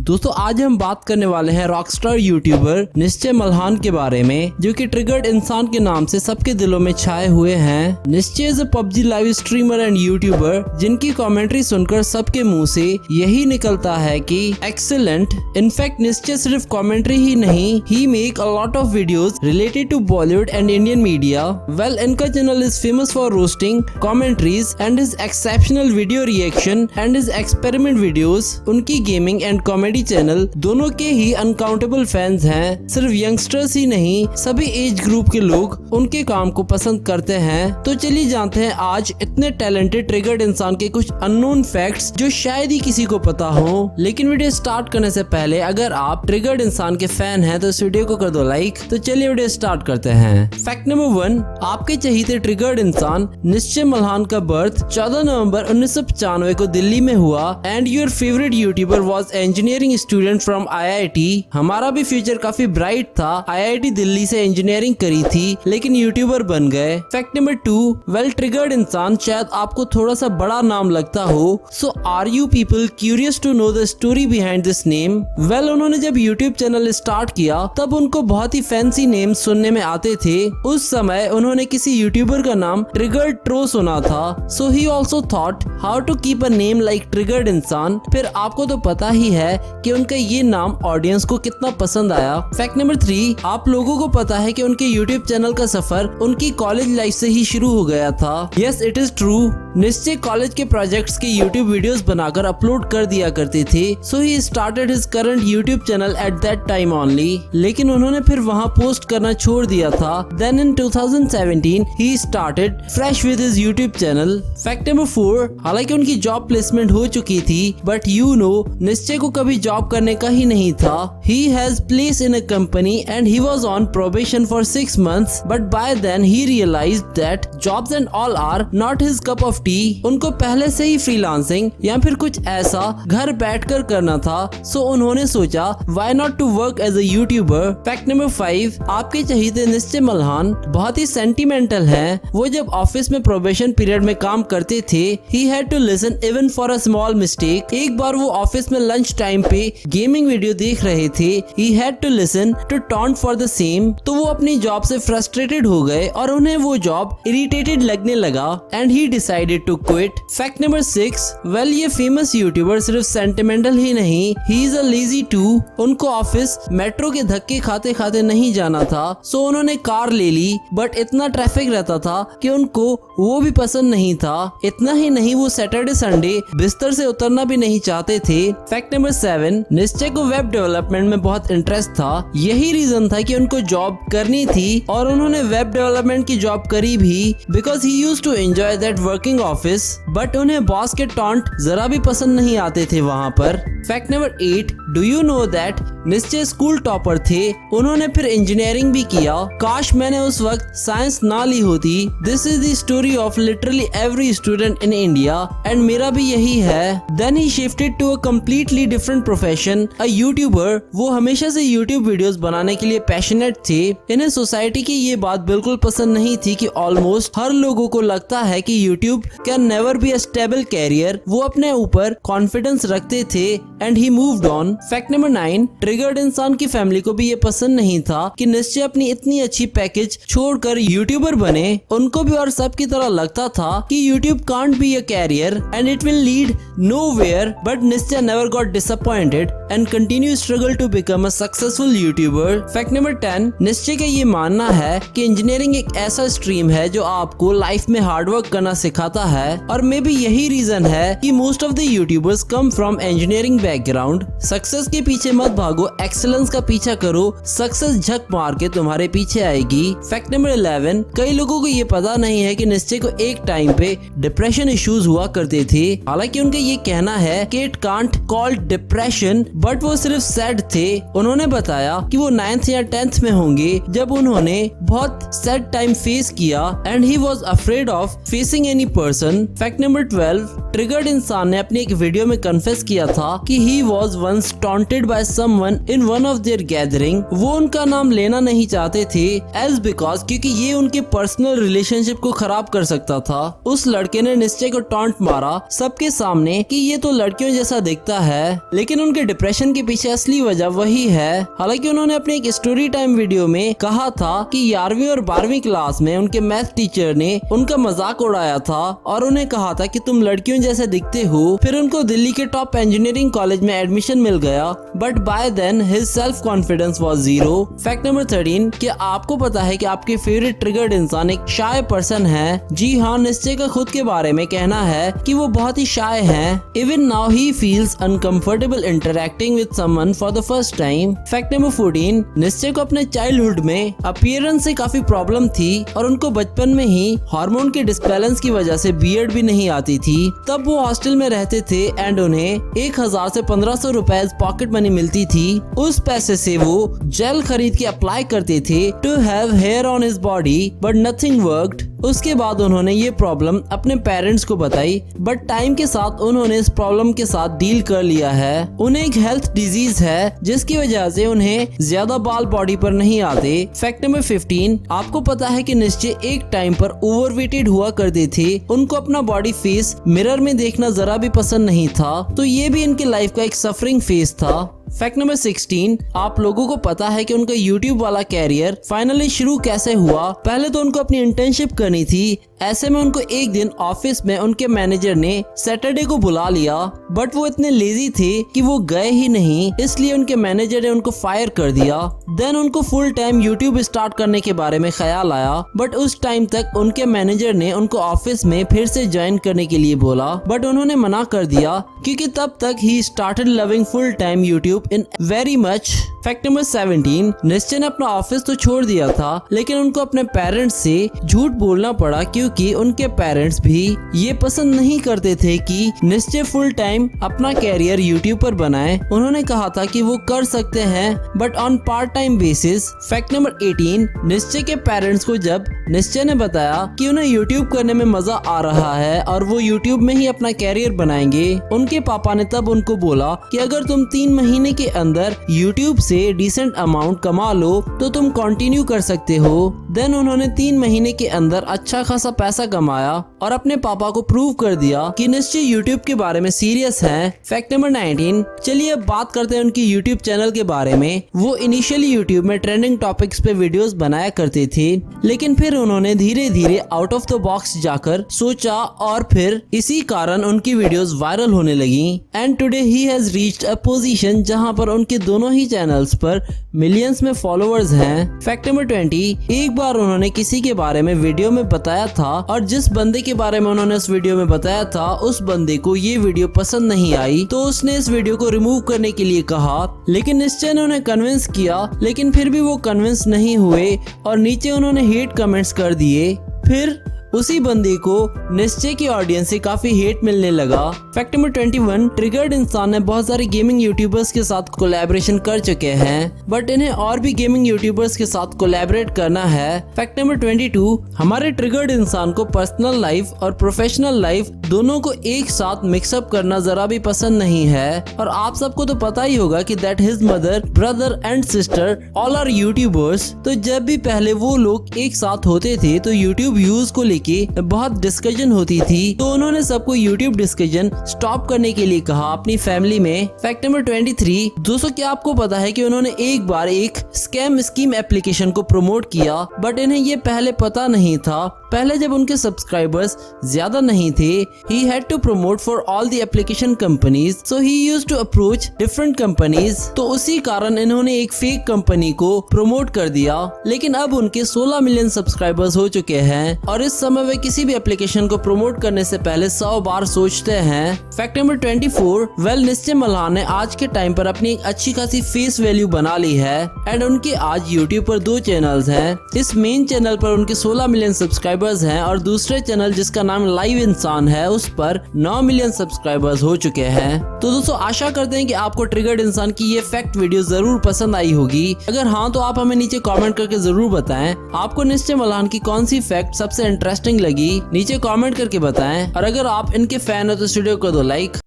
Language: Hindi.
दोस्तों आज हम बात करने वाले हैं रॉकस्टार यूट्यूबर निश्चय मल्हान के बारे में, जो कि ट्रिगर्ड इंसान के नाम से सबके दिलों में छाए हुए हैं। निश्चय is a PUBG live streamer and YouTuber जिनकी कमेंट्री सुनकर सबके मुंह से यही निकलता है कि एक्सीलेंट। इनफैक्ट निश्चय सिर्फ कमेंट्री ही नहीं, he make a lot of videos related to Bollywood and Indian media. Well, इनका channel is famous for roasting, commentaries and his exceptional video reaction and his experiment videos. उनकी गेमिंग एंड कॉमेडी चैनल दोनों के ही अनकाउंटेबल फैंस हैं। सिर्फ यंगस्टर्स ही नहीं, सभी एज ग्रुप के लोग उनके काम को पसंद करते हैं। तो चलिए जानते हैं आज इतने टैलेंटेड ट्रिगर्ड इंसान के कुछ अननोन फैक्ट्स जो शायद ही किसी को पता हो। लेकिन वीडियो स्टार्ट करने से पहले अगर आप ट्रिगर्ड इंसान के फैन हैं तो इस वीडियो को कर दो लाइक। तो चलिए वीडियो स्टार्ट करते हैं। फैक्ट नंबर 1, आपके चहीते ट्रिगर्ड इंसान निश्चय मल्हान का बर्थ 14 नवंबर 1995 को दिल्ली में हुआ and your favourite YouTuber was engineering student from IIT। हमारा भी फ्यूचर काफी ब्राइट था, IIT दिल्ली से इंजीनियरिंग करी थी लेकिन यूट्यूबर बन गए। फैक्ट नंबर 2, वेल ट्रिगर्ड इंसान शायद आपको थोड़ा सा बड़ा नाम लगता हो, so are you people curious to know the story behind this name. Well, उन्होंने जब यूट्यूब चैनल स्टार्ट किया तब उनको बहुत ही फैंसी नेम सुनने में आते थे। उस समय उन्होंने किसी यूट्यूबर का नाम ट्रिगर्ड ट्रो सुना था, so he also thought how to keep a name like triggered Insaan. फिर आपको तो पता ही है कि उनका ये नाम ऑडियंस को कितना पसंद आया। फैक्ट नंबर 3, आप लोगों को पता है कि उनके यूट्यूब चैनल का सफर उनकी कॉलेज लाइफ से ही शुरू हो गया था। Yes, it is true. Nishchay college के प्रोजेक्ट्स के यूट्यूब वीडियोस बनाकर अपलोड कर दिया करते थे, so he started his current YouTube channel at that time only. लेकिन उन्होंने फिर वहां पोस्ट करना छोड़ दिया था। Then in 2017 he started fresh with his YouTube channel. Fact number 4, हालांकि उनकी जॉब प्लेसमेंट हो चुकी थी बट यू नो निश्चय को कभी जॉब करने का ही नहीं था। He has placed in a company and he was on probation for 6 months, but by then he realized that jobs and all are not his cup of tea. उनको पहले से ही फ्रीलांसिंग या फिर कुछ ऐसा घर बैठकर करना था, सो उन्होंने सोचा why not to work as a YouTuber. Fact number 5, आपके चहीते निश्चय मल्हान बहुत ही सेंटिमेंटल हैं। वो जब ऑफिस में प्रोबेशन पीरियड में काम करते थे, he had to listen even for a small mistake. एक बार वो ऑफिस में लंच टाइम पे गेमिंग वीडियो देख रहे थे, he had to listen to taunt for the same. तो वो अपनी जॉब से फ्रस्ट्रेटेड हो गए और उन्हें वो जॉब इरिटेटेड लगने लगा and he decided to quit. Fact number 6, well ये फेमस यूट्यूबर सिर्फ सेंटिमेंटल ही नहीं, he is a lazy too. उनको ऑफिस मेट्रो के धक्के खाते खाते नहीं जाना था, सो उन्होंने कार ले ली, बट इतना ट्रैफिक रहता था कि उनको वो भी पसंद नहीं था। इतना ही नहीं, वो सैटरडे संडे बिस्तर से उतरना भी नहीं चाहते थे। फैक्ट नंबर 7, निश्चय को वेब डेवलपमेंट में बहुत इंटरेस्ट था। यही रीजन था कि उनको जॉब करनी थी और उन्होंने वेब डेवलपमेंट की जॉब करी भी because he used to enjoy that working office. But उन्हें बॉस के टॉन्ट जरा भी पसंद नहीं आते थे वहाँ पर। Fact number 8, do you know that Nishchay school topper थे, उन्होंने फिर इंजीनियरिंग भी किया। काश मैंने उस वक्त साइंस ना ली होती। This is the story of literally every student in India and मेरा भी यही है। Then he shifted to a completely different profession, a YouTuber. वो हमेशा से यूट्यूब वीडियोस बनाने के लिए पैशनेट थे। इन्हें सोसाइटी की ये बात बिल्कुल पसंद नहीं थी कि ऑलमोस्ट हर लोगों को लगता है कि YouTube can never be a stable career. वो अपने ऊपर कॉन्फिडेंस रखते थे and he moved on. Fact number 9, triggered Insaan की फैमिली को भी ये पसंद नहीं था कि निश्चय अपनी इतनी अच्छी पैकेज छोड़कर यूट्यूबर बने। उनको भी और सबकी तरह लगता था कि YouTube can't be a career and it will lead nowhere, but Nishchay never got disappointed and continue struggle to become a successful YouTuber. Fact number 10, Nishchay का ये मानना है कि इंजीनियरिंग एक ऐसा स्ट्रीम है जो आपको लाइफ में हार्डवर्क करना सिखाता है और मे बी यही रीजन है कि most of the YouTubers come from engineering background. Success के पीछे मत भागो, एक्सेलेंस का पीछा करो, सक्सेस झक मार के तुम्हारे पीछे आएगी। फैक्ट नंबर 11, कई लोगों को ये पता नहीं है कि निश्चय को एक टाइम पे डिप्रेशन इश्यूज हुआ करते थे। हालांकि उनका ये कहना है कि it can't called depression, but वो सिर्फ सैड थे। उन्होंने बताया कि वो 9th या 10th में होंगे जब उन्होंने बहुत सैड टाइम फेस किया and he was afraid of facing any person. Fact number 12, triggered इंसान ने अपनी एक वीडियो में कन्फेस किया था कि कि he was once taunted by someone in one of their gathering। वो उनका नाम लेना नहीं चाहते थे as because क्योंकि ये उनके पर्सनल रिलेशनशिप को खराब कर सकता था। उस लड़के ने निश्चय को टॉन्ट मारा सबके सामने कि ये तो लड़कियों जैसा दिखता है, लेकिन उनके डिप्रेशन के पीछे असली वजह वही है। हालांकि उन्होंने अपने एक स्टोरी टाइम वीडियो में कहा था कि 11वीं और 12वीं क्लास में उनके मैथ टीचर ने उनका मजाक उड़ाया था और उन्हें कहा था कि तुम लड़कियों जैसे दिखते हो। फिर उनको दिल्ली के टॉप इंजीनियरिंग कॉलेज में एडमिशन मिल गया, but by then his self confidence was zero. Fact number 13, क्या आपको पता है कि आपके फेवरेट ट्रिगर्ड इंसान एक शाय पर्सन है? जी हाँ, निश्चय का खुद के बारे में कहना है कि वो बहुत ही शाय हैं। Even now he feels uncomfortable interacting with someone for the first time. Fact number 14, निश्चय को अपने चाइल्डहुड में अपीयरेंस से काफी प्रॉब्लम थी और उनको बचपन में ही हार्मोन के डिसबैलेंस की वजह से बियर्ड भी नहीं आती थी। तब वो हॉस्टल में रहते थे एंड उन्हें 1000 से 1500 रुपए पॉकेट मनी मिलती थी। उस पैसे से वो जेल खरीद के अप्लाई करते थे to have hair on his body, but nothing worked. उसके बाद उन्होंने ये प्रॉब्लम अपने पेरेंट्स को बताई, बट टाइम के साथ उन्होंने इस प्रॉब्लम के साथ डील कर लिया है। उन्हें एक हेल्थ डिजीज है जिसकी वजह से उन्हें ज्यादा बाल बॉडी पर नहीं आते। फैक्ट नंबर 15, आपको पता है कि निश्चय एक टाइम पर ओवरवेटेड हुआ करते थे। उनको अपना बॉडी फेस मिरर में देखना जरा भी पसंद नहीं था, तो ये भी इनकी लाइफ का एक सफरिंग फेस था। फैक्ट नंबर 16, आप लोगों को पता है कि उनका YouTube वाला कैरियर फाइनली शुरू कैसे हुआ? पहले तो उनको अपनी इंटर्नशिप करनी थी। ऐसे में उनको एक दिन ऑफिस में उनके मैनेजर ने सैटरडे को बुला लिया, बट वो इतने लेजी थे कि वो गए ही नहीं, इसलिए उनके मैनेजर ने उनको फायर कर दिया। देन उनको फुल टाइम YouTube स्टार्ट करने के बारे में ख्याल आया, बट उस टाइम तक उनके मैनेजर ने उनको ऑफिस में फिर से ज्वाइन करने के लिए बोला, बट उन्होंने मना कर दिया क्योंकि तब तक he started loving full time YouTube in very much. Fact number 17, निश्चय ने अपना ऑफिस तो छोड़ दिया था, लेकिन उनको अपने पेरेंट्स से झूठ बोलना पड़ा क्योंकि उनके पेरेंट्स भी ये पसंद नहीं करते थे कि निश्चय फुल टाइम अपना कैरियर यूट्यूब पर बनाए। उन्होंने कहा था कि वो कर सकते हैं but on part time basis. Fact number 18, निश्चय के पेरेंट्स को जब निश्चय ने बताया कि उन्हें यूट्यूब करने में मजा आ रहा है और वो यूट्यूब में ही अपना कैरियर बनाएंगे, उनके पापा ने तब उनको बोला कि अगर तुम 3 महीने के अंदर यूट्यूब से डिसेंट अमाउंट कमा लो तो तुम कंटिन्यू कर सकते हो। देन उन्होंने 3 महीने के अंदर अच्छा खासा पैसा कमाया और अपने पापा को प्रूव कर दिया कि निश्चय यूट्यूब के बारे में सीरियस हैं। फैक्ट नंबर 19, चलिए अब बात करते हैं उनकी यूट्यूब चैनल के बारे में। वो इनिशियली यूट्यूब में ट्रेंडिंग टॉपिक्स पे वीडियोस बनाया करते थे, लेकिन फिर उन्होंने धीरे धीरे आउट ऑफ द बॉक्स जाकर सोचा और फिर इसी कारण उनकी वीडियोस वायरल होने लगी। And today he has reached a position जहां पर उनके दोनों ही चैनल्स पर मिलियंस में फॉलोअर्स हैं। फैक्ट नंबर 20, एक बार उन्होंने किसी के बारे में वीडियो में बताया था और जिस बंदे के बारे में उन्होंने उस वीडियो में बताया था उस बंदे को ये वीडियो पसंद नहीं आई, तो उसने इस वीडियो को रिमूव करने के लिए कहा, लेकिन निश्चय ने उन्हें कन्विंस किया, लेकिन फिर भी वो कन्विंस नहीं हुए और नीचे उन्होंने हेट कमेंट्स कर दिए। फिर उसी बंदे को निश्चय की ऑडियंस से काफी हेट मिलने लगा। फैक्ट नंबर 21, ट्रिगर्ड इंसान ने बहुत सारे गेमिंग यूट्यूबर्स के साथ कोलैबोरेशन कर चुके हैं, बट इन्हें और भी गेमिंग यूट्यूबर्स के साथ कोलैबोरेट करना है। फैक्ट नंबर 22, हमारे ट्रिगर्ड इंसान को पर्सनल लाइफ और प्रोफेशनल लाइफ दोनों को एक साथ मिक्सअप करना जरा भी पसंद नहीं है, और आप सबको तो पता ही होगा कि that his mother, brother and sister all are YouTubers. तो जब भी पहले वो लोग एक साथ होते थे तो यूट्यूब व्यूज को लेके बहुत डिस्कशन होती थी, तो उन्होंने सबको यूट्यूब डिस्कशन स्टॉप करने के लिए कहा अपनी फैमिली में। फैक्ट नंबर 23, दोस्तों क्या आपको पता है कि उन्होंने एक बार एक स्कीम एप्लीकेशन को प्रमोट किया, बट इन्हें ये पहले पता नहीं था। पहले जब उनके सब्सक्राइबर्स ज्यादा नहीं थे, he had to promote for all the application companies, so he used to approach different companies। तो उसी कारण इन्होंने एक फेक कंपनी को प्रमोट कर दिया, लेकिन अब उनके 16 मिलियन सब्सक्राइबर्स हो चुके हैं और इस समय वे किसी भी एप्लीकेशन को प्रमोट करने से पहले 100 बार सोचते हैं। फैक्ट नंबर 24, वेल निश्चय मल्हान ने आज के टाइम पर अपनी एक अच्छी खासी फेस वैल्यू बना ली है एंड उनके आज यूट्यूब पर 2 चैनल्स हैं। इस मेन चैनल पर उनके 16 मिलियन सब्सक्राइबर्स हैं और दूसरे चैनल जिसका नाम लाइव इंसान है उस पर 9 मिलियन सब्सक्राइबर्स हो चुके हैं। तो दोस्तों आशा करते हैं कि आपको ट्रिगर्ड इंसान की ये फैक्ट वीडियो जरूर पसंद आई होगी। अगर हाँ तो आप हमें नीचे कमेंट करके जरूर बताएं आपको निश्चय मल्हान की कौन सी फैक्ट सबसे इंटरेस्टिंग लगी, नीचे कमेंट करके बताएं। और अगर आप इनके फैन हो तो इस वीडियो को दो लाइक।